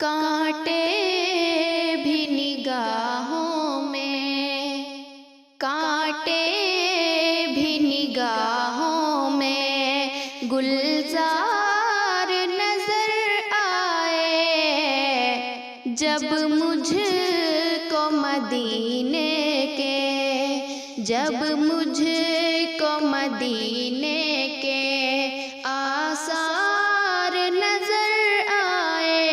کانٹے بھی نگاہوں میں، کانٹے بھی نگاہوں میں، گلزار نظر آئے جب مجھ کو مدینے کے، جب مجھ کو مدینے کے آثار نظر آئے،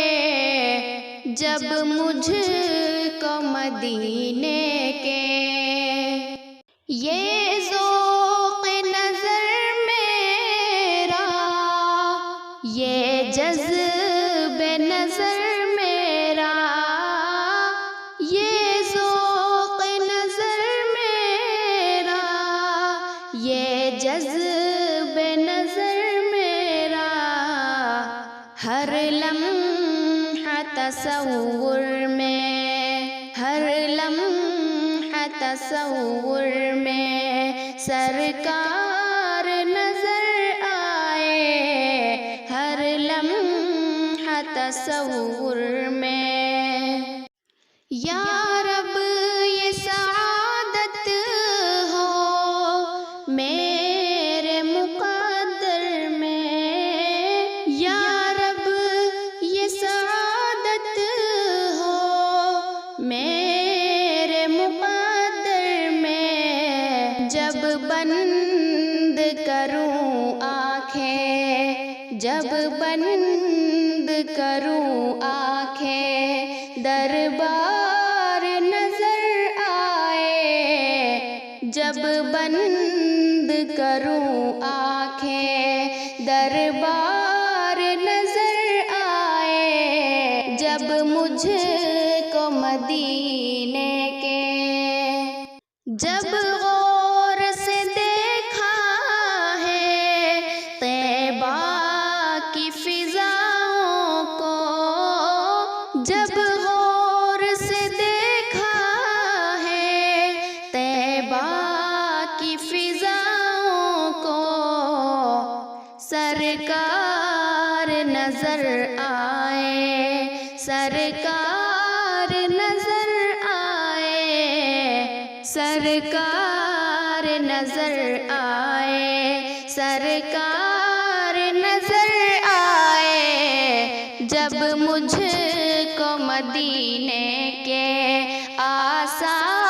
جب مجھ کو مدینے کے یہ ذوق نظر میرا، یہ جذب نظر میرا، یہ ذوق نظر میرا، یہ جذب نظر میرا، ہر لمحہ تصور میں، ہر لمحہ تصور میں سرکار نظر آئے، ہر لمحہ تصور میں۔ یا رب یہ سعادت ہو میرے مقدر میں، یا رب یہ سعادت ہو میرے مقدر میں، جب بند کروں آنکھیں، جب بند کروں آنکھیں دربار نظر آئے، جب بند کروں آنکھیں دربار نظر آئے، جب مجھ کو مدینے کے، جب غور سے دیکھا ہے طیبہ کی فضاؤں کو، جب غور سے دیکھا ہے طیبہ کی فضاؤں کو، سرکار نظر آئے، سرکار نظر آئے، سرکار نظر آئے، سرکار نظر آئے، جب مجھ کو مدینے کے آثار